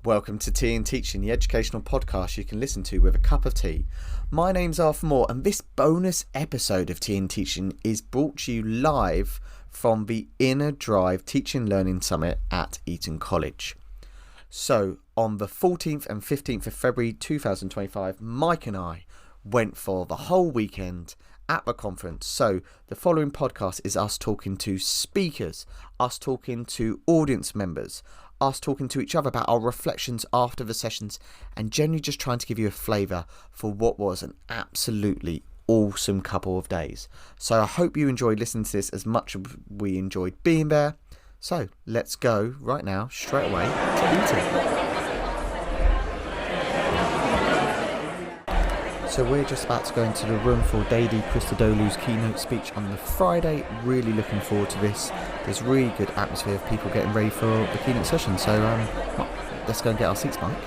Welcome to TandTeaching, the educational podcast you can listen to with a cup of tea. My name's Arthur Moore, and this bonus episode of TandTeaching is brought to you live from the Inner Drive Teaching Learning Summit at Eton College. So, on the 14th and 15th of February 2025, Mike and I went for the whole weekend at the conference. So, the following podcast is us talking to speakers, us talking to audience members, us talking to each other about our reflections after the sessions, and generally just trying to give you a flavour for what was an absolutely awesome couple of days. So I hope you enjoyed listening to this as much as we enjoyed being there. So let's go right now, straight away to Eton. So we're just about to go into the room for Dady Christodoulou's keynote speech on the Friday. Really looking forward to this. There's really good atmosphere of people getting ready for the keynote session. So let's go and get our seats, Mike.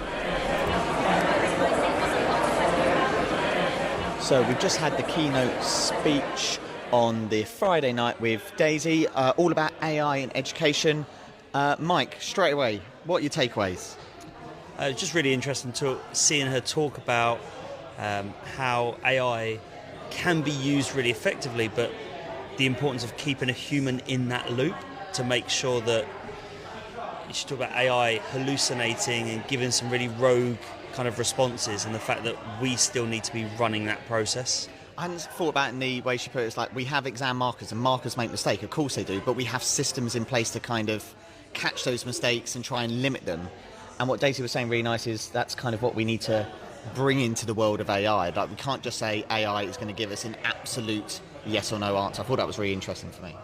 So we've just had the keynote speech on the Friday night with Daisy, all about AI in education. Mike, straight away, what are your takeaways? Just really interesting seeing her talk about how AI can be used really effectively, but the importance of keeping a human in that loop to make sure that you should talk about AI hallucinating and giving some really rogue kind of responses, and the fact that we still need to be running that process. I hadn't thought about it in the way she put it. It's like we have exam markers and markers make mistakes, of course they do, but we have systems in place to kind of catch those mistakes and try and limit them. And what Daisy was saying really nice is that's kind of what we need to bring into the world of AI. Like, we can't just say AI is going to give us an absolute yes or no answer. I thought that was really interesting for me.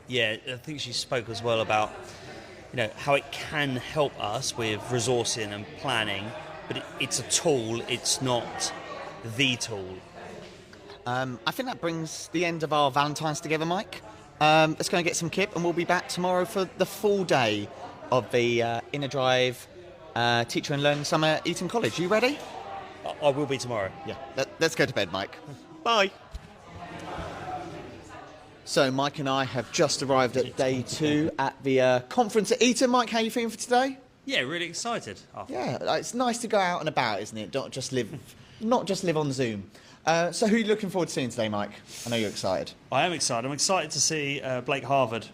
Yeah, I think she spoke as well about, how it can help us with resourcing and planning, but it's a tool, it's not the tool. I think that brings the end of our Valentine's together, Mike. Let's go and get some kip, and we'll be back tomorrow for the full day of the Inner Drive Teacher and Learning Summit at Eton College. You ready? I will be tomorrow. Yeah, let's go to bed, Mike. Bye. So Mike and I have just arrived at day 2 at the conference at Eton. Mike, how are you feeling for today? Yeah, really excited. Yeah, it's nice to go out and about, isn't it? Not just live on Zoom. So who are you looking forward to seeing today, Mike? I know you're excited. I am excited. I'm excited to see Blake Harvard.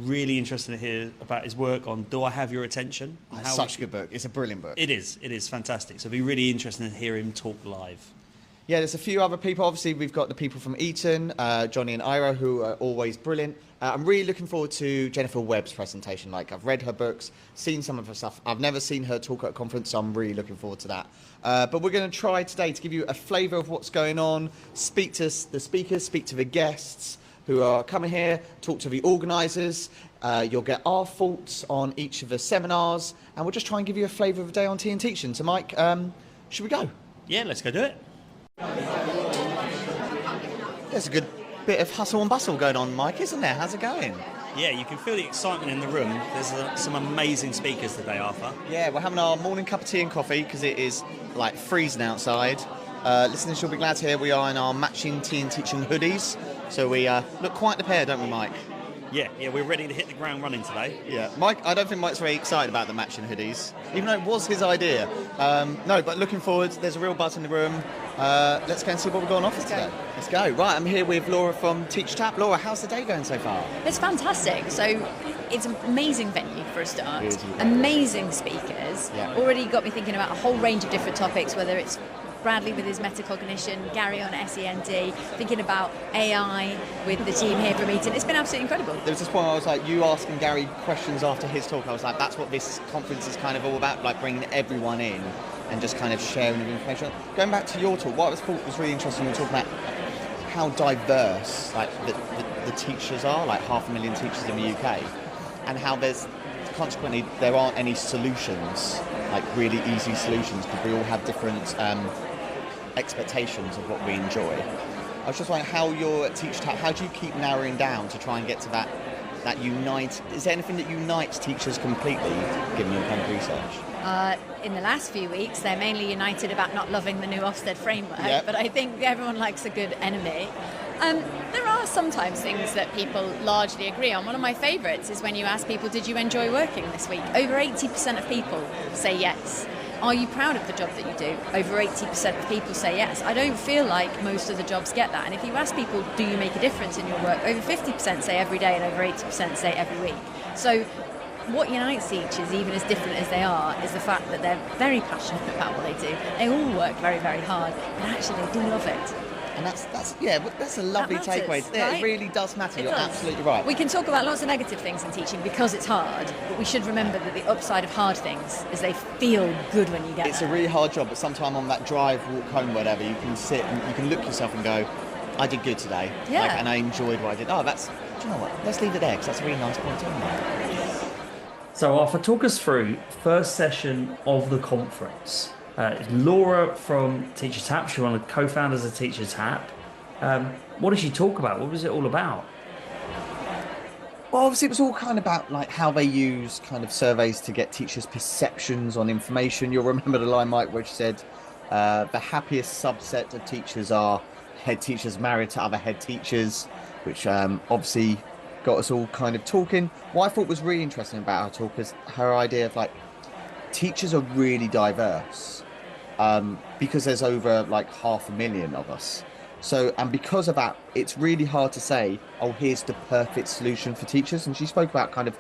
Really interested to hear about his work on Do I Have Your Attention? It's such a good book. It's a brilliant book. It is fantastic. So it'll be really interesting to hear him talk live. Yeah, there's a few other people. Obviously, we've got the people from Eton, Johnny and Ira, who are always brilliant. I'm really looking forward to Jennifer Webb's presentation. Like, I've read her books, seen some of her stuff. I've never seen her talk at a conference, so I'm really looking forward to that. But we're going to try today to give you a flavour of what's going on, speak to the speakers, speak to the guests who are coming here, talk to the organisers. You'll get our thoughts on each of the seminars, and we'll just try and give you a flavour of the day on TandTeaching. So, Mike, should we go? Yeah, let's go do it. There's a good bit of hustle and bustle going on, Mike, isn't there? How's it going? Yeah, you can feel the excitement in the room. There's some amazing speakers today, Arthur. Yeah, we're having our morning cup of tea and coffee because it is like freezing outside. Listeners, you'll be glad to hear we are in our matching TandTeaching hoodies. So we look quite the pair, don't we, Mike? Yeah, we're ready to hit the ground running today. Yeah, Mike, I don't think Mike's very excited about the matching hoodies, even though it was his idea. No, but looking forward, there's a real buzz in the room. Let's go and see what we're going off with today. Let's go. Right, I'm here with Laura from Teach Tap. Laura, how's the day going so far? It's fantastic. So it's an amazing venue for a start. Amazing speakers. Yeah. Already got me thinking about a whole range of different topics, whether it's Bradley with his metacognition, Gary on SEND, thinking about AI with the team here from Eton. It's been absolutely incredible. There was this point where I was like, you asking Gary questions after his talk. I was like, that's what this conference is kind of all about, like bringing everyone in and just kind of sharing the information. Going back to your talk, what I thought was really interesting, you were talking about how diverse like the teachers are, like 500,000 teachers in the UK, and how consequently there aren't any solutions, like really easy solutions, because we all have different expectations of what we enjoy. I was just wondering how you're at Teach Tap, how do you keep narrowing down to try and get to that unite? Is there anything that unites teachers completely, given your kind of research? In the last few weeks, they're mainly united about not loving the new Ofsted framework, Yep. but I think everyone likes a good enemy. There are sometimes things that people largely agree on. One of my favourites is when you ask people, did you enjoy working this week? Over 80% of people say yes. Are you proud of the job that you do? Over 80% of people say yes. I don't feel like most of the jobs get that. And if you ask people, do you make a difference in your work? Over 50% say every day and over 80% say every week. So what unites teachers, even as different as they are, is the fact that they're very passionate about what they do. They all work very, very hard, but actually they do love it. And that's a lovely takeaway. Right? Yeah, it really does matter. You're absolutely right. We can talk about lots of negative things in teaching because it's hard, but we should remember that the upside of hard things is they feel good when you get It's there. a really hard job, but sometime on that drive, walk home, whatever, you can sit and you can look yourself and go, I did good today. Yeah. And I enjoyed what I did. Do you know what? Let's leave it there because that's a really nice point to end. So Arthur, talk us through first session of the conference. Laura from Teacher Tap, she's one of the co-founders of Teacher Tap. What did she talk about? What was it all about? Well, obviously it was all kind of about like how they use kind of surveys to get teachers' perceptions on information. You'll remember the line, Mike, where she said the happiest subset of teachers are head teachers married to other head teachers, which obviously got us all kind of talking. What I thought was really interesting about her talk is her idea of like teachers are really diverse because there's over like 500,000 of us. So, and because of that, it's really hard to say, oh, here's the perfect solution for teachers. And she spoke about kind of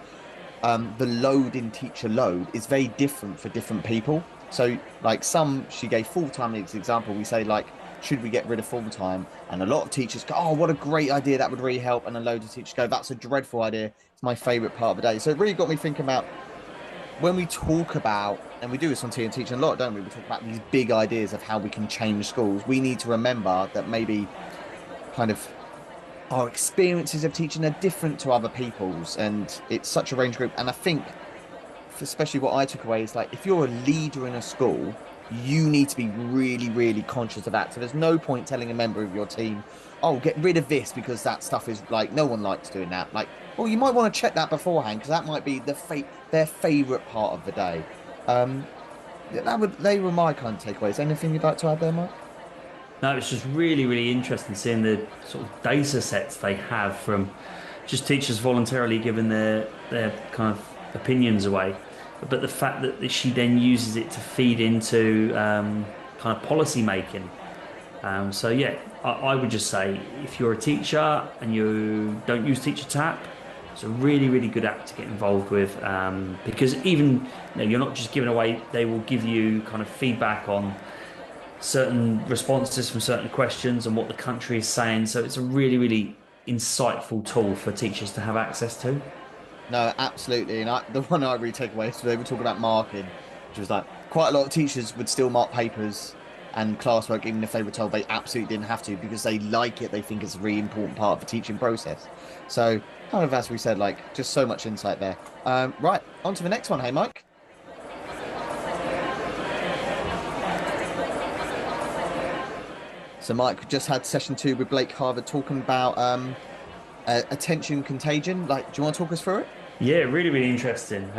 the load in teacher load is very different for different people. So like she gave full-time as an example. We say like, should we get rid of full-time? And a lot of teachers go, oh, what a great idea. That would really help. And a load of teachers go, that's a dreadful idea. It's my favorite part of the day. So it really got me thinking about when we talk about, and we do this on TandTeaching a lot, don't we? We talk about these big ideas of how we can change schools. We need to remember that maybe kind of our experiences of teaching are different to other people's, and it's such a range group. And I think, especially what I took away is like, if you're a leader in a school, you need to be really, really conscious of that. So there's no point telling a member of your team, oh, get rid of this because that stuff is like, no one likes doing that. Like, well, you might want to check that beforehand because that might be their favourite part of the day. They were my kind of takeaways. Anything you'd like to add there, Mike? No, it's just really, really interesting seeing the sort of data sets they have from just teachers voluntarily giving their kind of opinions away. But the fact that she then uses it to feed into kind of policy making. So yeah, I would just say if you're a teacher and you don't use Teacher Tap, it's a really, really good app to get involved with because even you're not just giving away, they will give you kind of feedback on certain responses from certain questions and what the country is saying. So it's a really, really insightful tool for teachers to have access to. No, absolutely. And the one I really take away is they were talking about marking, which was like quite a lot of teachers would still mark papers and classwork, even if they were told they absolutely didn't have to, because they like it. They think it's a really important part of the teaching process. So kind of, as we said, like just so much insight there. Right, on to the next one. Hey, Mike. So Mike just had session 2 with Blake Harvard talking about attention contagion. Like, do you want to talk us through it? Yeah, really, really interesting.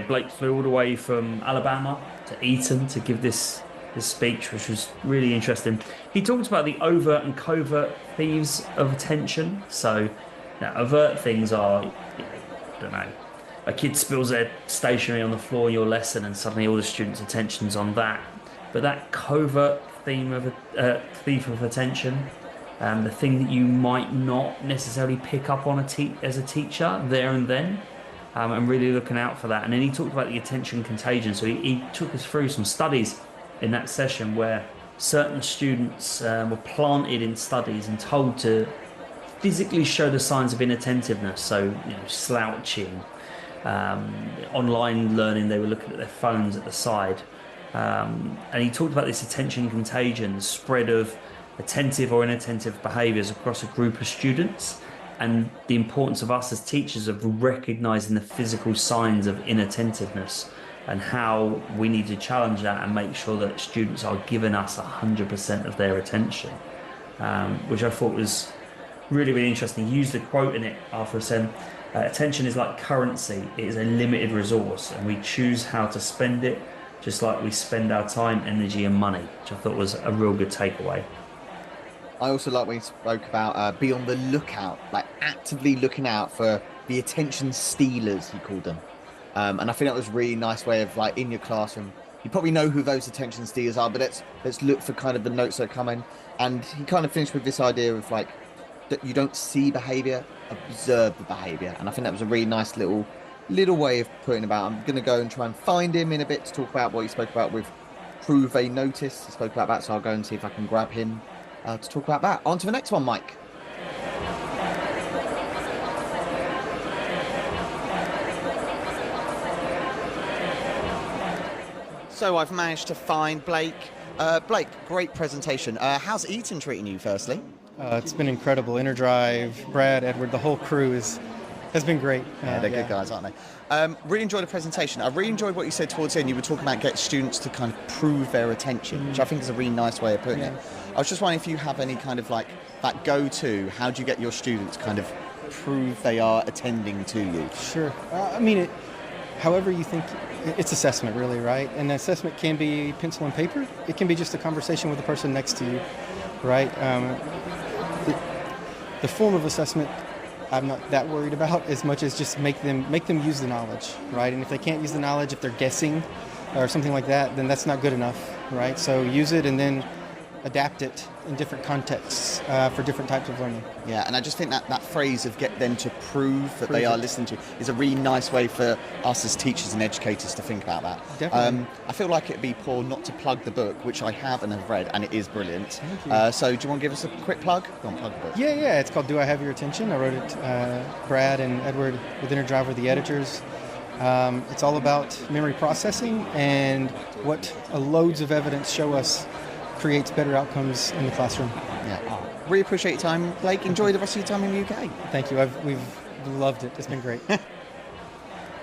Blake flew all the way from Alabama to Eton to give this speech, which was really interesting. He talked about the overt and covert thieves of attention. So, overt things are, I don't know, a kid spills their stationery on the floor in your lesson and suddenly all the students' attention's on that. But that covert thief of attention, the thing that you might not necessarily pick up on as a teacher there and then, and really looking out for that. And then he talked about the attention contagion. So he took us through some studies in that session where certain students were planted in studies and told to physically show the signs of inattentiveness. So, slouching, online learning, they were looking at their phones at the side. And he talked about this attention contagion, the spread of attentive or inattentive behaviours across a group of students, and the importance of us as teachers of recognising the physical signs of inattentiveness and how we need to challenge that and make sure that students are giving us 100% of their attention, which I thought was really, really interesting. He used a quote in it after saying, attention is like currency. It is a limited resource and we choose how to spend it, just like we spend our time, energy and money, which I thought was a real good takeaway. I also like when you spoke about be on the lookout, like actively looking out for the attention stealers, he called them. And I think that was a really nice way of, like, in your classroom, you probably know who those attention stealers are, but let's look for kind of the notes that come in. And he kind of finished with this idea of, like, that you don't see behavior, observe the behavior. And I think that was a really nice little way of putting about. I'm going to go and try and find him in a bit to talk about what he spoke about with prove a notice. He spoke about that, so I'll go and see if I can grab him to talk about that. On to the next one, Mike. So I've managed to find Blake. Blake, great presentation. How's Eton treating you, firstly? It's been incredible. InnerDrive, Brad, Edward, the whole crew has been great. They're good guys, aren't they? Really enjoyed the presentation. I really enjoyed what you said towards the end. You were talking about getting students to kind of prove their attention, which I think is a really nice way of putting it. I was just wondering if you have any kind of, like, that go-to. How do you get your students kind of prove they are attending to you? Sure. However you think, it's assessment really, right? And assessment can be pencil and paper. It can be just a conversation with the person next to you, right? The form of assessment I'm not that worried about as much as just make them use the knowledge, right? And if they can't use the knowledge, if they're guessing or something like that, then that's not good enough, right? So use it and then adapt it in different contexts for different types of learning. Yeah, and I just think that phrase of get them to prove that they are listening to is a really nice way for us as teachers and educators to think about that. Definitely. I feel like it'd be poor not to plug the book, which I have and have read, and it is brilliant. Thank you. So do you want to give us a quick plug? Go on, plug the book. Yeah, it's called Do I Have Your Attention? I wrote it, Brad and Edward with InnerDrive were the editors. It's all about memory processing and what loads of evidence show us creates better outcomes in the classroom. Yeah. Really appreciate your time, Blake. Enjoy the rest of your time in the UK. Thank you. We've loved it. It's been great.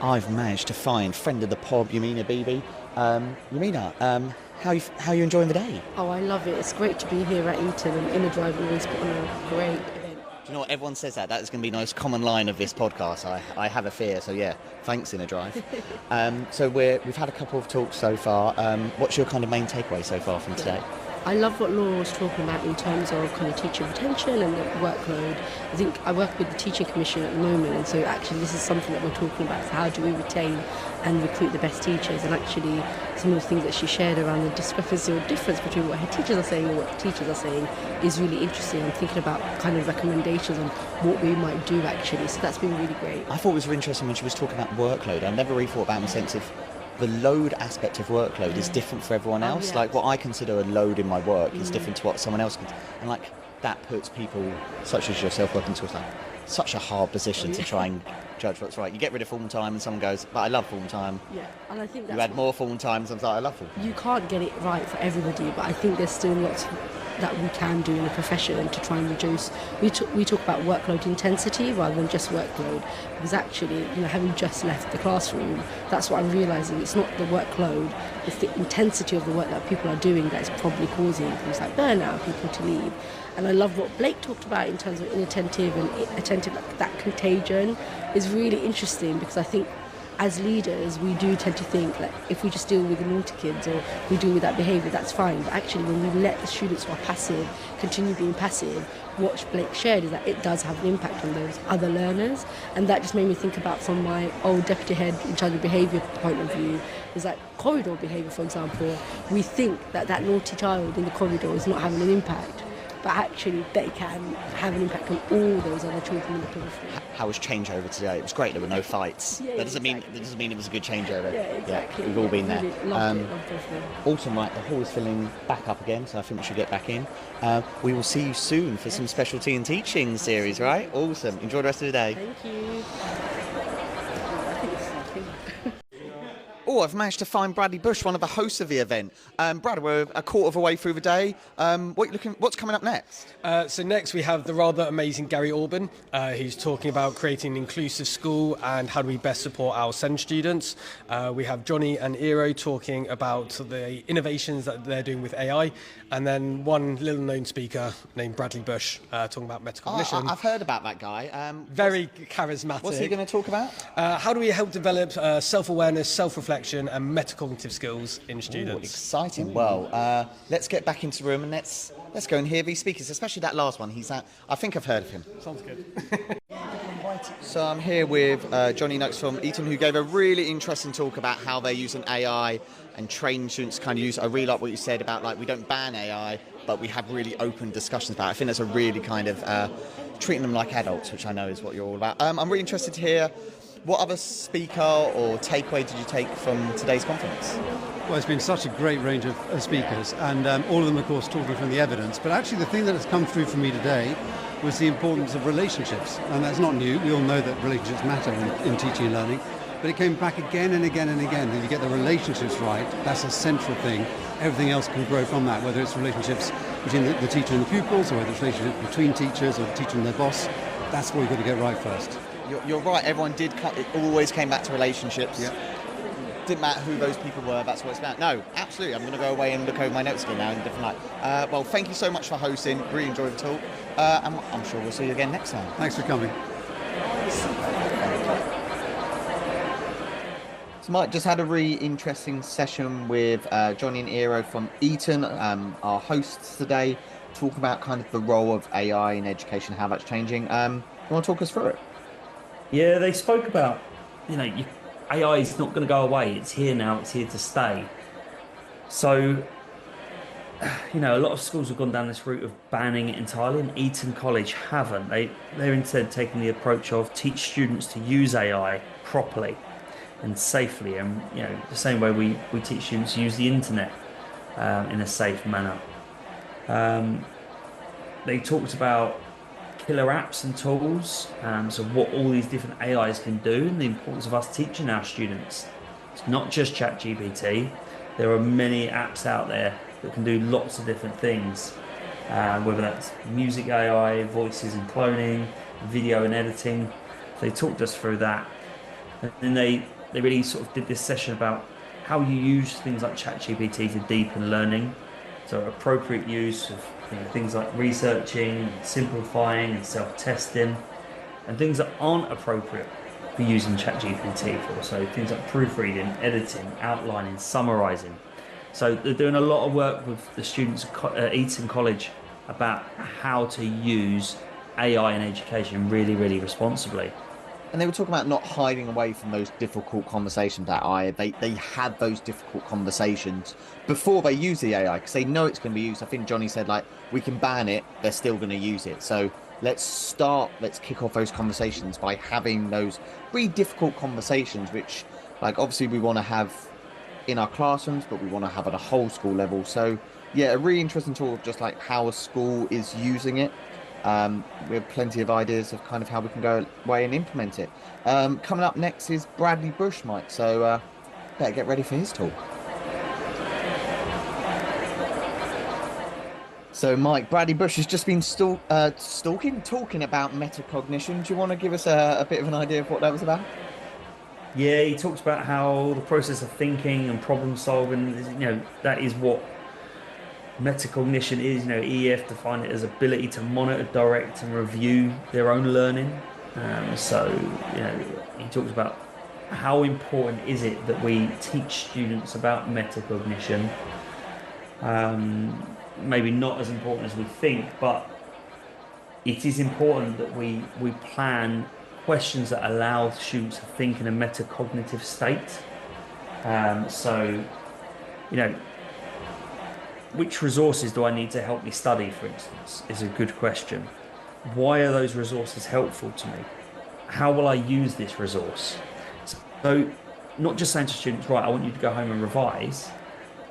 I've managed to find friend of the pod, Yamina Bibi. Yamina, how are you enjoying the day? Oh, I love it. It's great to be here at Eton, and InnerDrive always put on a great event. Do you know what? Everyone says that. That is going to be the most common line of this podcast. I have a fear. So, yeah, thanks, InnerDrive. So we've had a couple of talks so far. What's your kind of main takeaway so far from today? I love what Laura was talking about in terms of kind of teacher retention and the workload. I think I work with the Teaching Commission at the moment, and so actually this is something that we're talking about. So how do we retain and recruit the best teachers? And actually some of the things that she shared around the discrepancy or difference between what her teachers are saying and what the teachers are saying is really interesting. I'm thinking about kind of recommendations on what we might do actually. So that's been really great. I thought it was really interesting when she was talking about workload. I never really thought about it in the sense of the load aspect of workload is different for everyone else. Yeah. Like what I consider a load in my work is different to what someone else can. And like that puts people such as yourself working towards like such a hard position to try and judge what's right. You get rid of full time and someone goes, but I love full time. Yeah, and I think that's you add more full time, sometimes I love full time. You can't get it right for everybody, but I think there's still lots that we can do in the profession to try and reduce. We talk about workload intensity rather than just workload, because actually, having just left the classroom, that's what I'm realising. It's not the workload, it's the intensity of the work that people are doing that is probably causing things like burnout, people to leave. And I love what Blake talked about in terms of inattentive and attentive, like that contagion is really interesting, because I think as leaders, we do tend to think that if we just deal with the naughty kids or we deal with that behaviour, that's fine. But actually, when we let the students who are passive continue being passive, what Blake shared is that it does have an impact on those other learners. And that just made me think about, from my old deputy head in charge of behaviour point of view, is like corridor behaviour, for example. We think that that naughty child in the corridor is not having an impact, but actually they can have an impact on all those other children in the periphery. How was changeover today? It was great. There were no fights. Yeah, that doesn't mean it was a good changeover. Yeah, exactly. Yeah, we've all been there. Really loved it. Awesome, right? The hall is filling back up again, so I think we should get back in. We will see you soon for some special TandTeaching series, right? Awesome. Enjoy the rest of the day. Thank you. Oh, I've managed to find Bradley Bush, one of the hosts of the event. Brad, we're a quarter of a way through the day. What's coming up next? So next we have the rather amazing Gary Orban. He's talking about creating an inclusive school and how do we best support our SEND students. We have Johnny and Eero talking about the innovations that they're doing with AI. And then one little known speaker named Bradley Bush talking about metacognition. I've heard about that guy. Very charismatic. What's he going to talk about? How do we help develop self-awareness, self-reflection reflection and metacognitive skills in Ooh, students. exciting. Well, let's get back into the room and let's go and hear these speakers, especially that last one. I think I've heard of him. Sounds good. So I'm here with Johnny Noakes from Eton, who gave a really interesting talk about how they're using AI and training students to kind of use. I really like what you said about, like, we don't ban AI, but we have really open discussions about it. I think that's a really kind of treating them like adults, which I know is what you're all about. I'm really interested to hear, what other speaker or takeaway did you take from today's conference? Well, it's been such a great range of speakers, and all of them, of course, talking from the evidence. But actually, the thing that has come through for me today was the importance of relationships. And that's not new. We all know that relationships matter in teaching and learning. But it came back again and again and again. That you get the relationships right, that's a central thing. Everything else can grow from that, whether it's relationships between the teacher and the pupils, or whether it's relationships between teachers or the teacher and their boss. That's what you've got to get right first. You're right, everyone did, it always came back to relationships. Yeah. Didn't matter who those people were, that's what it's about. No, absolutely, I'm going to go away and look over my notes again now in a different light. Well, thank you so much for hosting, really enjoyed the talk, and I'm sure we'll see you again next time. Thanks for coming. So Mike just had a really interesting session with Johnny and Eero from Eton, our hosts today, talk about kind of the role of AI in education, how that's changing. You want to talk us through it? Yeah, they spoke about, AI is not going to go away. It's here now. It's here to stay. So, a lot of schools have gone down this route of banning it entirely, and Eton College haven't. They're instead taking the approach of teach students to use AI properly and safely, and the same way we teach students to use the internet in a safe manner. They talked about killer apps and tools, so what all these different AIs can do, and the importance of us teaching our students. It's not just ChatGPT. There are many apps out there that can do lots of different things, whether that's music AI, voices and cloning, video and editing. They talked us through that, and then they really sort of did this session about how you use things like ChatGPT to deepen learning. So appropriate use of things like researching, simplifying and self-testing, and things that aren't appropriate for using ChatGPT for. So things like proofreading, editing, outlining, summarising. So they're doing a lot of work with the students at Eton College about how to use AI in education really, really responsibly. And they were talking about not hiding away from those difficult conversations that they had those difficult conversations before they use the AI, because they know it's going to be used. I think Johnny said, like, we can ban it, they're still going to use it. So let's kick off those conversations by having those really difficult conversations, which, like, obviously we want to have in our classrooms, but we want to have at a whole school level. So yeah, a really interesting talk of just like how a school is using it. We have plenty of ideas of kind of how we can go away and implement it. Coming up next is Bradley Bush, Mike. So better get ready for his talk. So Mike, Bradley Bush has just been talking about metacognition. Do you want to give us a bit of an idea of what that was about? Yeah, he talks about how the process of thinking and problem solving, that is what metacognition is. EF define it as ability to monitor, direct and review their own learning. He talks about how important is it that we teach students about metacognition. Maybe not as important as we think, but it is important that we plan questions that allow students to think in a metacognitive state. Which resources do I need to help me study, for instance, is a good question. Why are those resources helpful to me? How will I use this resource? So not just saying to students, right, I want you to go home and revise,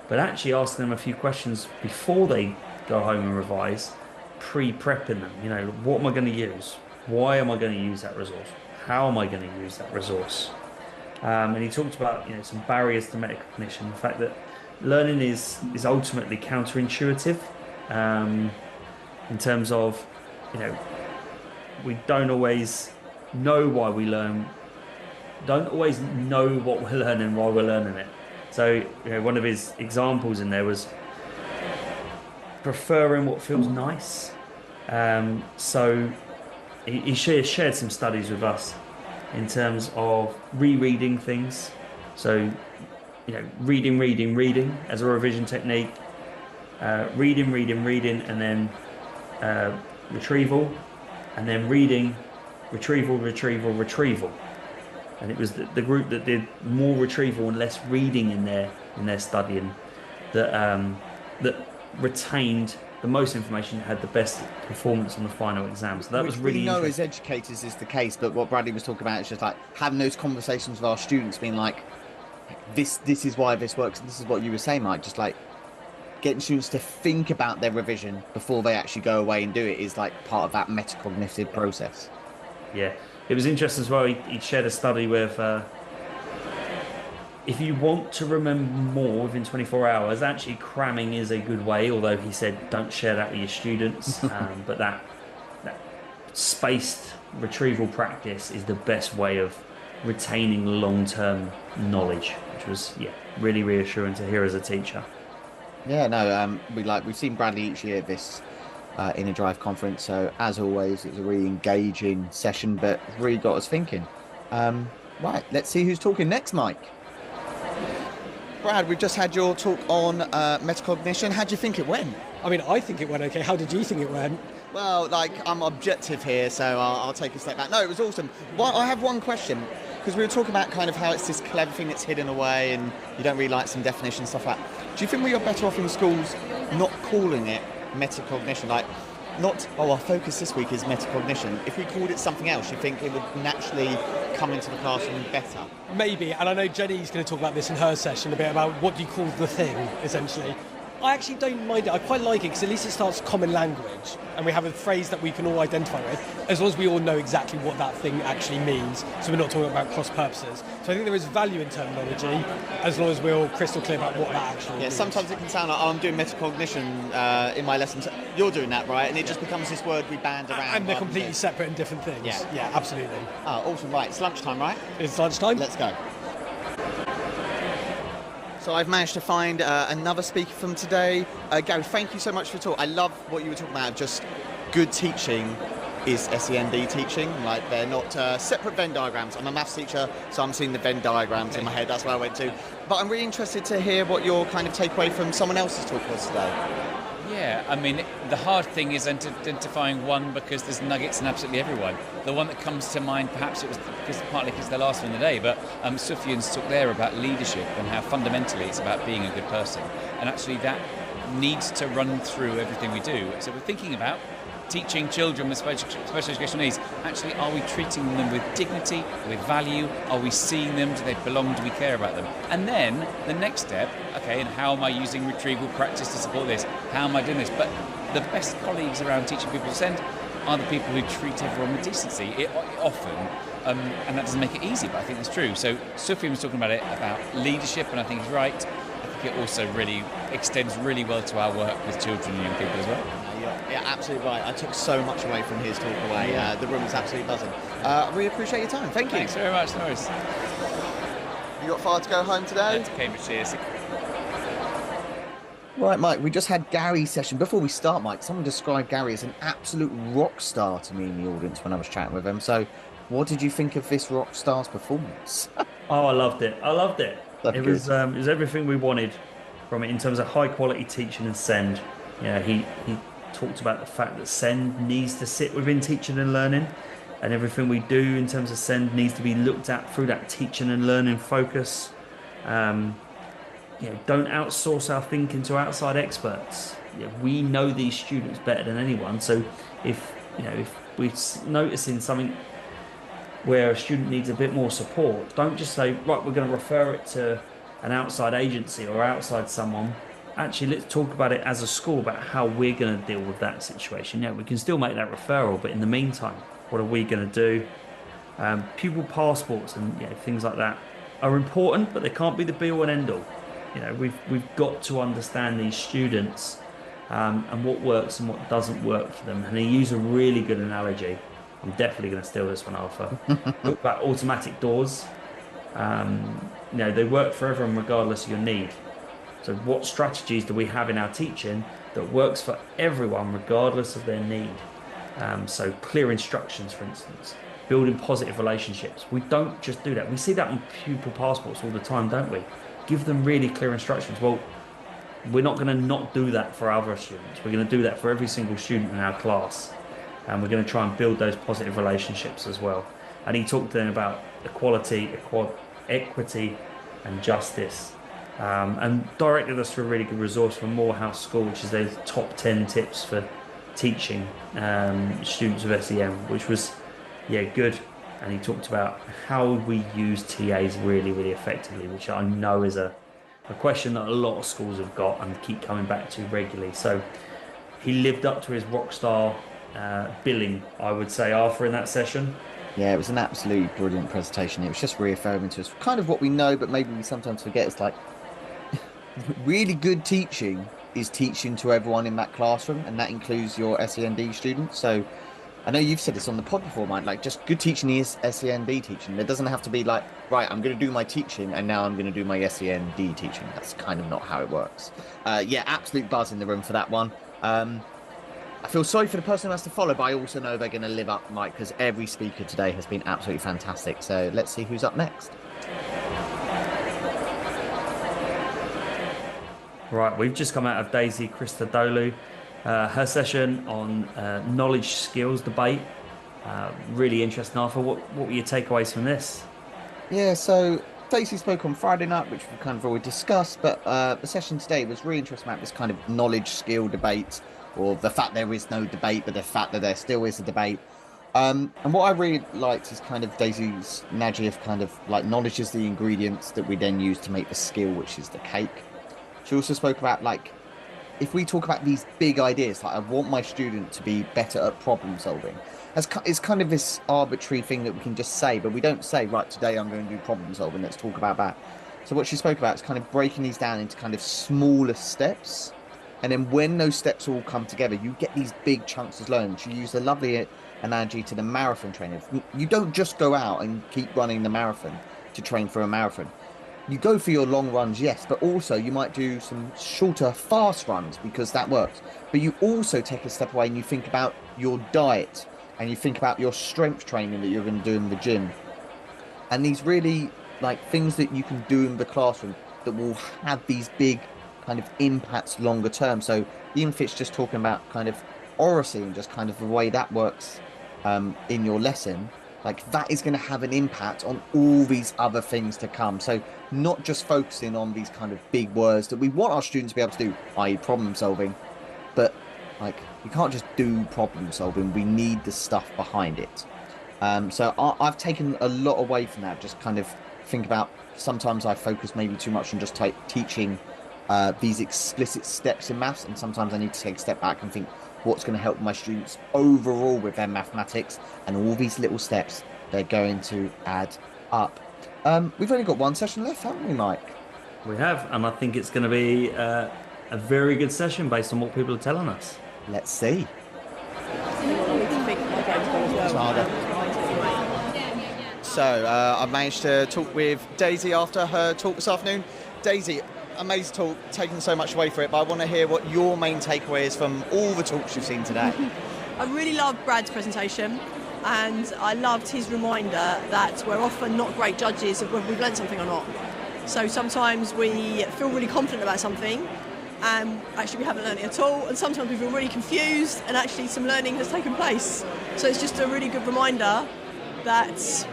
but actually asking them a few questions before they go home and revise, pre-prepping them. What am I going to use? Why am I going to use that resource? How am I going to use that resource? And he talked about some barriers to metacognition, the fact that learning is ultimately counterintuitive, in terms of we don't always know why we learn, don't always know what we're learning while we're learning it. So one of his examples in there was preferring what feels nice. So he shared some studies with us in terms of rereading things. So reading as a revision technique, reading, and then retrieval, and then reading, retrieval. And it was the group that did more retrieval and less reading in their studying that retained the most information, had the best performance on the final exam. So that was really we know as interesting. educators is the case, but what Bradley was talking about is just like having those conversations with our students, being like, this is why this works. This is what you were saying, Mike. Just like getting students to think about their revision before they actually go away and do it is like part of that metacognitive process. Yeah, it was interesting as well. He shared a study with if you want to remember more within 24 hours, actually cramming is a good way, although he said don't share that with your students. But that spaced retrieval practice is the best way of retaining long-term knowledge, which was really reassuring to hear as a teacher. Yeah, no, we've seen Bradley each year at this Inner Drive conference, so as always, it was a really engaging session, but really got us thinking. Right, let's see who's talking next, Mike. Brad, we've just had your talk on metacognition. How do you think it went? I mean, I think it went okay. How did you think it went? Well, I'm objective here, so I'll take a step back. No, it was awesome. I have one question, because we were talking about kind of how it's this clever thing that's hidden away and you don't really like some definition, stuff like that. Do you think we are better off in schools not calling it metacognition? Like, not, our focus this week is metacognition. If we called it something else, you think it would naturally come into the classroom better? Maybe, and I know Jenny's going to talk about this in her session a bit about what do you call the thing, essentially. I actually don't mind it. I quite like it because at least it starts common language and we have a phrase that we can all identify with, as long as we all know exactly what that thing actually means, so we're not talking about cross purposes. So I think there is value in terminology as long as we're all crystal clear about what that actually means. Sometimes it can sound like, I'm doing metacognition in my lessons. You're doing that, right? And it just becomes this word we band around. And they're completely separate and different things. Yeah, absolutely. Oh, awesome. Right, it's lunchtime, right? It's lunchtime. Let's go. So I've managed to find another speaker from today. Gary, thank you so much for talking. I love what you were talking about, just good teaching is SEND teaching. Like, they're not separate Venn diagrams. I'm a maths teacher, so I'm seeing the Venn diagrams in my head. That's where I went to. But I'm really interested to hear what your kind of takeaway from someone else's talk was today. Yeah, I mean, the hard thing is identifying one, because there's nuggets in absolutely everyone. The one that comes to mind, perhaps it was partly because the last one of the day, but Sufyan's talk there about leadership and how fundamentally it's about being a good person. And actually that needs to run through everything we do. So we're thinking about teaching children with special educational needs. Actually, are we treating them with dignity, with value? Are we seeing them? Do they belong? Do we care about them? And then the next step, okay, and how am I using retrieval practice to support this? How am I doing this? But the best colleagues around teaching people to send are the people who treat everyone with decency. Often, and that doesn't make it easy, but I think that's true. So Sufyan was talking about it, about leadership, and I think he's right. I think it also really extends really well to our work with children and young people as well. Yeah, absolutely right. I took so much away from his talk away. The room was absolutely buzzing. I really appreciate your time. Thank you. Thanks very much, Norris. You got far to go home today? To Cambridge, cheers. Right, Mike, we just had Gary's session. Before we start, Mike, someone described Gary as an absolute rock star to me in the audience when I was chatting with him. So what did you think of this rock star's performance? Oh, I loved it. That's it was everything we wanted from it in terms of high quality teaching and send. Yeah, he talked about the fact that send needs to sit within teaching and learning, and everything we do in terms of send needs to be looked at through that teaching and learning focus. Don't outsource our thinking to outside experts. We know these students better than anyone. So if we're noticing something where a student needs a bit more support, don't just say, right, we're going to refer it to an outside agency or outside someone. Actually, let's talk about it as a school about how we're going to deal with that situation. Yeah, we can still make that referral, but in the meantime, what are we going to do? Pupil passports and things like that are important, but they can't be the be all and end all. We've got to understand these students and what works and what doesn't work for them. And he used a really good analogy. I'm definitely going to steal this one, Alpha. Talk about automatic doors. They work for everyone regardless of your need. So what strategies do we have in our teaching that works for everyone regardless of their need? So clear instructions, for instance, building positive relationships. We don't just do that. We see that on pupil passports all the time, don't we? give them really clear instructions. Well, we're not going to not do that for other students. We're going to do that for every single student in our class. And we're going to try and build those positive relationships as well. And he talked then about equality, equity and justice. And directed us to a really good resource from Morehouse School, which is their top 10 tips for teaching students with SEM, which was, good. And he talked about how we use TAs really, really effectively, which I know is a question that a lot of schools have got and keep coming back to regularly. So he lived up to his rock star billing, I would say, Arthur, in that session. Yeah, it was an absolutely brilliant presentation. It was just reaffirming to us kind of what we know, but maybe we sometimes forget. It's like really good teaching is teaching to everyone in that classroom, and that includes your SEND students. So I know you've said this on the pod before, Mike, like just good teaching is SEND teaching. There doesn't have to be like, right, I'm going to do my teaching and now I'm going to do my SEND teaching. That's kind of not how it works. Absolute buzz in the room for that one. I feel sorry for the person who has to follow, but I also know they're going to live up, Mike, because every speaker today has been absolutely fantastic. So let's see who's up next. Right, we've just come out of Daisy Christodoulou, her session on knowledge skills debate. Really interesting, Arthur. What were your takeaways from this? Yeah, so Daisy spoke on Friday night, which we kind of already discussed, but the session today was really interesting about this kind of knowledge skill debate, or the fact there is no debate, but the fact that there still is a debate. And what I really liked is kind of Daisy's analogy of kind of like knowledge is the ingredients that we then use to make the skill, which is the cake. She also spoke about like, if we talk about these big ideas, like I want my student to be better at problem solving, it's kind of this arbitrary thing that we can just say, but we don't say, right, today I'm going to do problem solving, let's talk about that. So what she spoke about is kind of breaking these down into kind of smaller steps. And then when those steps all come together, you get these big chunks of learning. She used a lovely analogy to the marathon training. You don't just go out and keep running the marathon to train for a marathon. You go for your long runs, yes, but also you might do some shorter, fast runs because that works. But you also take a step away and you think about your diet and you think about your strength training that you're going to do in the gym. And these really like things that you can do in the classroom that will have these big kind of impacts longer term. So even if it's just talking about kind of oracy and just kind of the way that works in your lesson, like that is going to have an impact on all these other things to come. So not just focusing on these kind of big words that we want our students to be able to do, i.e. problem solving, but like you can't just do problem solving, we need the stuff behind it. So I've taken a lot away from that, just kind of think about, sometimes I focus maybe too much on just teaching these explicit steps in maths, and sometimes I need to take a step back and think what's going to help my students overall with their mathematics, and all these little steps, they're going to add up. We've only got one session left, haven't we, Mike? We have, and I think it's going to be a very good session based on what people are telling us. Let's see. So I've managed to talk with Daisy after her talk this afternoon. Daisy, amazing talk, taking so much away for it, but I want to hear what your main takeaway is from all the talks you've seen today. I really loved Brad's presentation, and I loved his reminder that we're often not great judges of whether we've learned something or not. So sometimes we feel really confident about something and actually we haven't learned it at all, and sometimes we feel really confused and actually some learning has taken place. So it's just a really good reminder that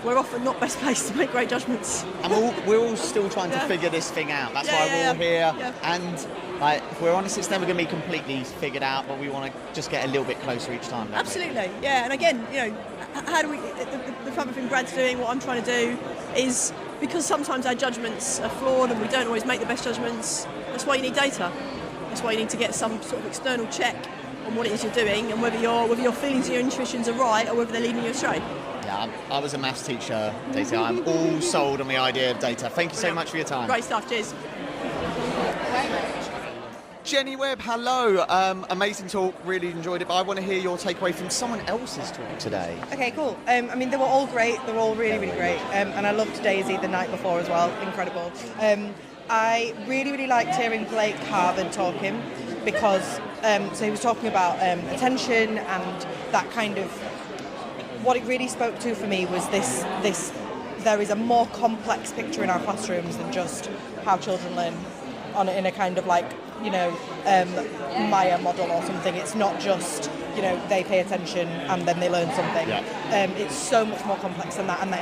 we're often not best placed to make great judgments. And we're all still trying to figure this thing out. That's why we're all here. Yeah. And like, if we're honest, it's never going to be completely figured out, but we want to just get a little bit closer each time. Absolutely, yeah. And again, you know, how do we? The type of thing Brad's doing, what I'm trying to do, is because sometimes our judgments are flawed and we don't always make the best judgments. That's why you need data. That's why you need to get some sort of external check on what it is you're doing and whether your feelings and your intuitions are right or whether they're leading you astray. Yeah, I was a maths teacher, Daisy. I'm all sold on the idea of data. Thank you so much for your time. Great stuff, cheers. Jenny Webb, hello. Amazing talk, really enjoyed it, but I want to hear your takeaway from someone else's talk today. Okay, cool. I mean, they were all great. They were all really, really great. And I loved Daisy the night before as well. Incredible. I really, really liked hearing Blake Harvard talking because, so he was talking about attention and that kind of, what it really spoke to for me was this there is a more complex picture in our classrooms than just how children learn in a kind of like, Maya model or something. It's not just, they pay attention and then they learn something. Yeah. It's so much more complex than that, and the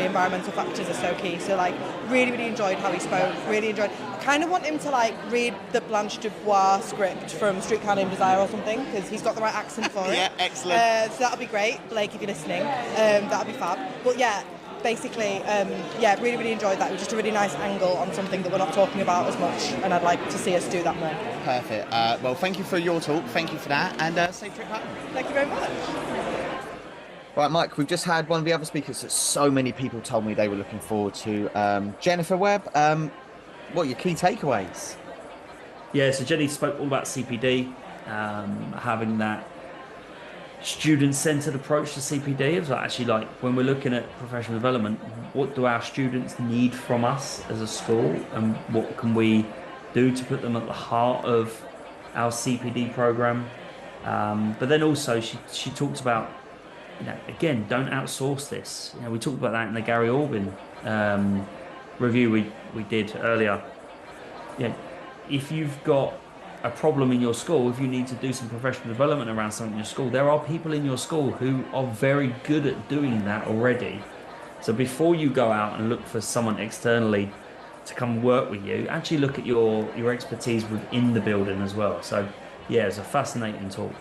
environmental factors are so key. So like, really, really enjoyed how he spoke, really enjoyed. I kind of want him to like read the Blanche Dubois script from Streetcar Named Desire or something, because he's got the right accent for it. Yeah, excellent. So that'll be great, Blake, if you're listening. That'll be fab. But yeah, basically, really, really enjoyed that. It was just a really nice angle on something that we're not talking about as much, and I'd like to see us do that more. Perfect. Well, thank you for your talk. Thank you for that, and safe trip home. Thank you very much. Right, Mike, we've just had one of the other speakers that so many people told me they were looking forward to. Jennifer Webb, what are your key takeaways? Yeah, so Jenny spoke all about CPD, having that student-centered approach to CPD. It was actually like, when we're looking at professional development, what do our students need from us as a school, and what can we do to put them at the heart of our CPD program? But then also she talked about, again, don't outsource this. We talked about that in the Gary Orban review we did earlier. If you've got a problem in your school, if you need to do some professional development around something in your school, there are people in your school who are very good at doing that already. So before you go out and look for someone externally to come work with you, actually look at your expertise within the building as well. So yeah, it's a fascinating talk.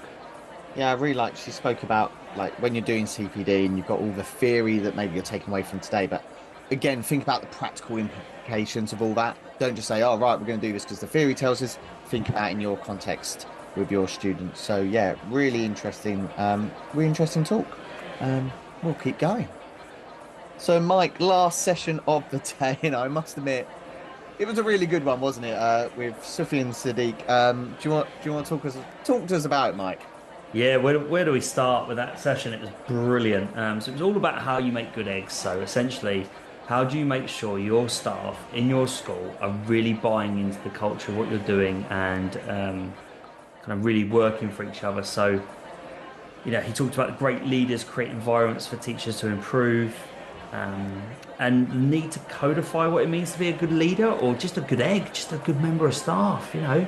Yeah, I really like she spoke about like when you're doing CPD and you've got all the theory that maybe you're taking away from today, but again, think about the practical implications of all that. Don't just say, oh, right, we're going to do this because the theory tells us. Think about in your context with your students. So yeah, really interesting talk. We'll keep going. So Mike, last session of the day, and I must admit, it was a really good one, wasn't it? With Sufyan Siddiq. Do you want to talk to us about it, Mike? Yeah, where do we start with that session? It was brilliant. So it was all about how you make good eggs. So essentially, how do you make sure your staff in your school are really buying into the culture of what you're doing and kind of really working for each other? So, he talked about great leaders create environments for teachers to improve, and the need to codify what it means to be a good leader, or just a good egg, just a good member of staff, And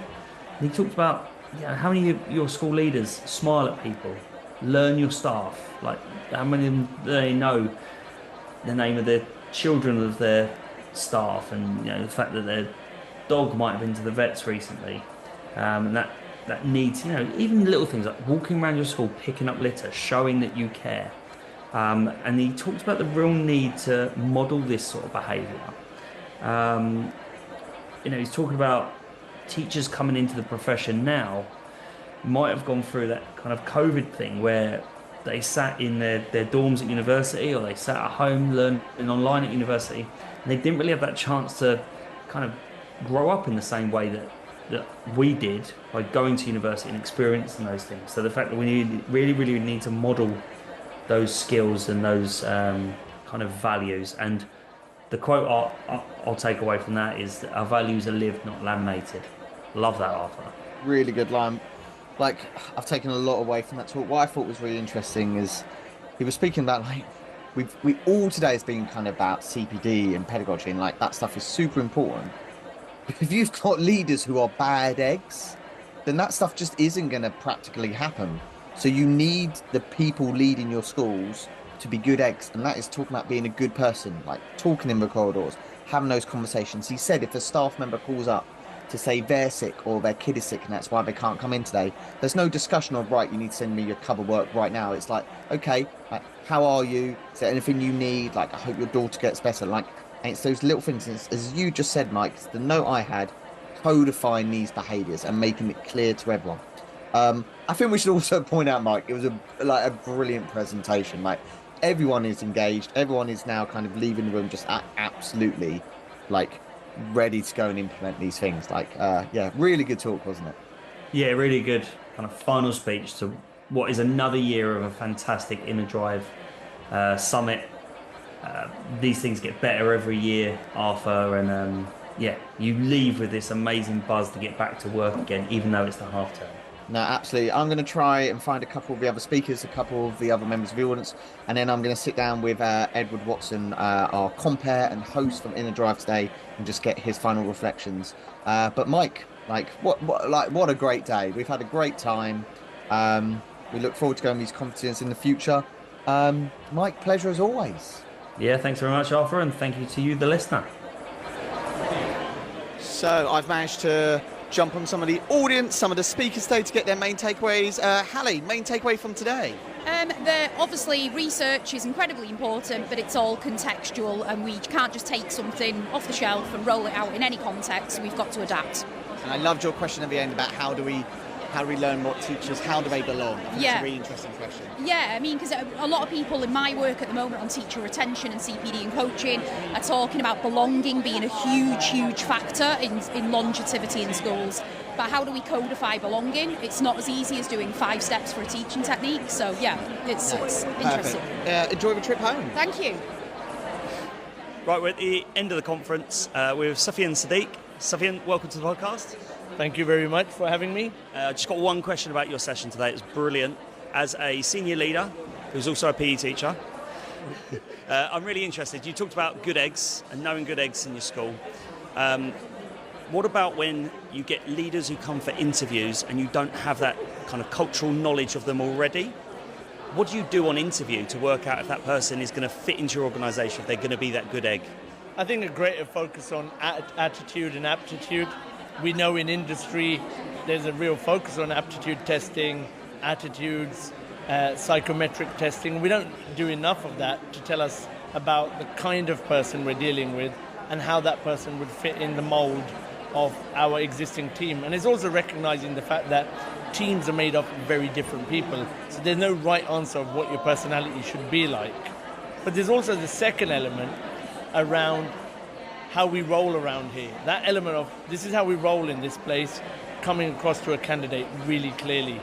he talked about how many of your school leaders smile at people, learn your staff, like how many of them they know the name of their children of their staff, and the fact that their dog might have been to the vets recently, and that needs, even little things like walking around your school, picking up litter, showing that you care. And he talked about the real need to model this sort of behaviour. He's talking about teachers coming into the profession now might have gone through that kind of COVID thing where they sat in their dorms at university, or they sat at home learning online at university, and they didn't really have that chance to kind of grow up in the same way that we did by going to university and experiencing those things. So the fact that we really need to model those skills and those kind of values. And the quote I'll take away from that is that our values are lived, not laminated. Love that, Arthur. Really good line. Like, I've taken a lot away from that talk. What I thought was really interesting is he was speaking about, like, we all today has been kind of about CPD and pedagogy, and like that stuff is super important. But if you've got leaders who are bad eggs, then that stuff just isn't going to practically happen. So you need the people leading your schools to be good eggs, and that is talking about being a good person, like talking in the corridors, having those conversations. He said if a staff member calls up to say they're sick or their kid is sick and that's why they can't come in today, there's no discussion of, right, you need to send me your cover work right now. It's like, okay, like, how are you? Is there anything you need? Like, I hope your daughter gets better. Like, and it's those little things. As you just said, Mike, the note I had, codifying these behaviours and making it clear to everyone. I think we should also point out, Mike, it was a brilliant presentation. Like, everyone is engaged. Everyone is now kind of leaving the room just absolutely like ready to go and implement these things. Like, yeah, really good talk, wasn't it? Yeah, really good kind of final speech to what is another year of a fantastic Inner Drive summit. These things get better every year, Arthur, and yeah, you leave with this amazing buzz to get back to work again, even though it's the half term. No, absolutely. I'm going to try and find a couple of the other speakers, a couple of the other members of the audience, and then I'm going to sit down with Edward Watson, our compere and host from Inner Drive today, and just get his final reflections. But Mike, what a great day. We've had a great time. We look forward to going to these conferences in the future. Mike, pleasure as always. Yeah, thanks very much, Arthur, and thank you to you, the listener. So I've managed to jump on some of the audience, some of the speakers today to get their main takeaways. Hallie, main takeaway from today? Obviously research is incredibly important, but it's all contextual, and we can't just take something off the shelf and roll it out in any context. We've got to adapt. And I loved your question at the end about how do we learn what teachers, how do they belong? I think it's a really interesting question. Yeah, I mean, because a lot of people in my work at the moment on teacher retention and CPD and coaching are talking about belonging being a huge factor in longevity in schools. But how do we codify belonging? It's not as easy as doing 5 steps for a teaching technique. So yeah, it's interesting. Enjoy the trip home. Thank you. Right, we're at the end of the conference with Sufyan Sadiq. Sufyan, welcome to the podcast. Thank you very much for having me. Just got one question about your session today. It was brilliant. As a senior leader, who's also a PE teacher, I'm really interested. You talked about good eggs and knowing good eggs in your school. What about when you get leaders who come for interviews and you don't have that kind of cultural knowledge of them already? What do you do on interview to work out if that person is going to fit into your organisation, if they're going to be that good egg? I think a greater focus on attitude and aptitude. We know in industry there's a real focus on aptitude testing, attitudes, psychometric testing. We don't do enough of that to tell us about the kind of person we're dealing with and how that person would fit in the mould of our existing team. And it's also recognizing the fact that teams are made up of very different people. So there's no right answer of what your personality should be like. But there's also the second element around how we roll around here. That element of this is how we roll in this place, coming across to a candidate really clearly.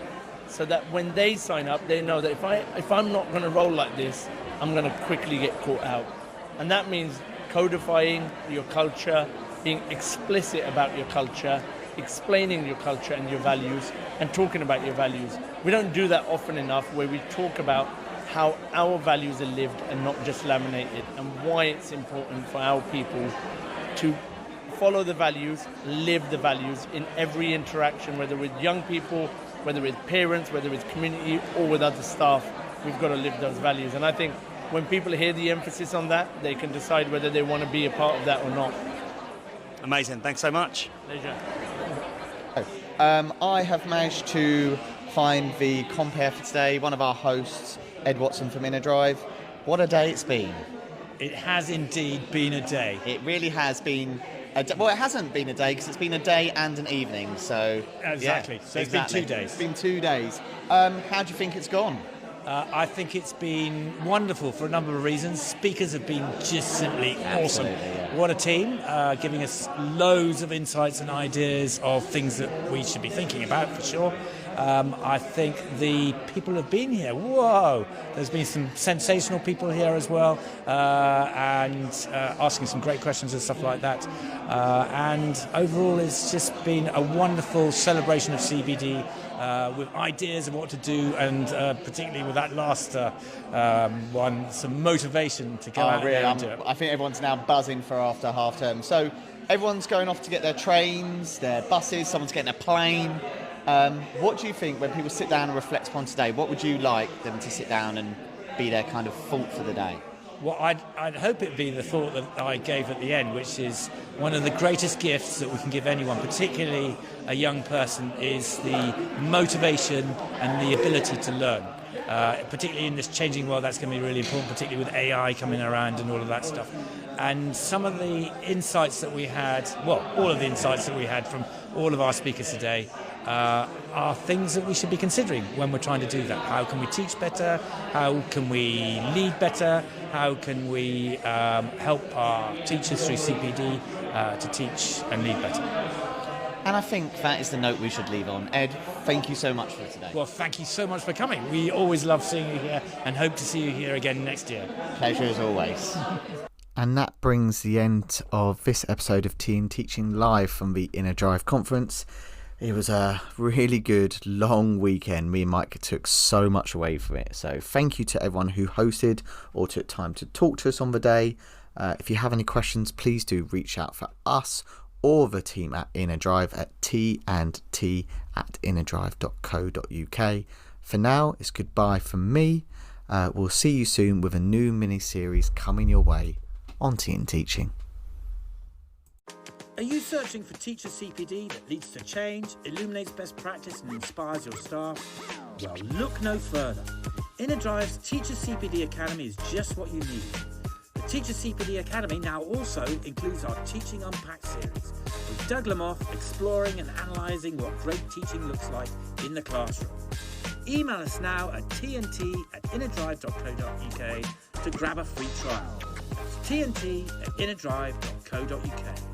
So that when they sign up, they know that if I'm not going to roll like this, I'm going to quickly get caught out. And that means codifying your culture, being explicit about your culture, explaining your culture and your values, and talking about your values. We don't do that often enough, where we talk about how our values are lived and not just laminated, and why it's important for our people to follow the values, live the values in every interaction, whether with young people, whether with parents, whether with community, or with other staff. We've got to live those values. And I think when people hear the emphasis on that, they can decide whether they want to be a part of that or not. Amazing. Thanks so much. Pleasure. I have managed to find the compere for today, one of our hosts, Ed Watson from Inner Drive. What a day it's been. It has indeed been a day. It really has been a day. Well, it hasn't been a day because it's been a day and an evening. So exactly. Yeah, so it's been 2 days. It's been 2 days. How do you think it's gone? I think it's been wonderful for a number of reasons. Speakers have been just simply awesome. Yeah. What a team, giving us loads of insights and ideas of things that we should be thinking about for sure. I think the people have been here. Whoa! There's been some sensational people here as well, and asking some great questions and stuff like that. And overall, it's just been a wonderful celebration of CBD with ideas of what to do, and particularly with that last one, some motivation to go out there and do it. I think everyone's now buzzing for after half term. So everyone's going off to get their trains, their buses. Someone's getting a plane. What do you think when people sit down and reflect upon today? What would you like them to sit down and be their kind of thought for the day? Well, I'd hope it'd be the thought that I gave at the end, which is one of the greatest gifts that we can give anyone, particularly a young person, is the motivation and the ability to learn. Particularly in this changing world, that's going to be really important, particularly with AI coming around and all of that stuff. And some of the insights that we had, well, all of the insights that we had from all of our speakers today are things that we should be considering when we're trying to do that. How can we teach better? How can we lead better? How can we help our teachers through CPD to teach and lead better? And I think that is the note we should leave on. Ed, thank you so much for today. Well, thank you so much for coming. We always love seeing you here and hope to see you here again next year. Pleasure as always. And that brings the end of this episode of TandTeaching live from the Inner Drive conference. It was a really good long weekend. Me and Mike took so much away from it. So thank you to everyone who hosted or took time to talk to us on the day. If you have any questions, please do reach out for us or the team at Inner Drive at TandT@innerdrive.co.uk. For now, it's goodbye from me. We'll see you soon with a new mini-series coming your way on TandTeaching. Are you searching for teacher CPD that leads to change, illuminates best practice and inspires your staff? Well, look no further. Inner Drive's Teacher CPD Academy is just what you need. The Teacher CPD Academy now also includes our Teaching Unpacked series, with Doug Lamoff exploring and analysing what great teaching looks like in the classroom. Email us now at tnt@innerdrive.co.uk to grab a free trial. That's tnt@innerdrive.co.uk.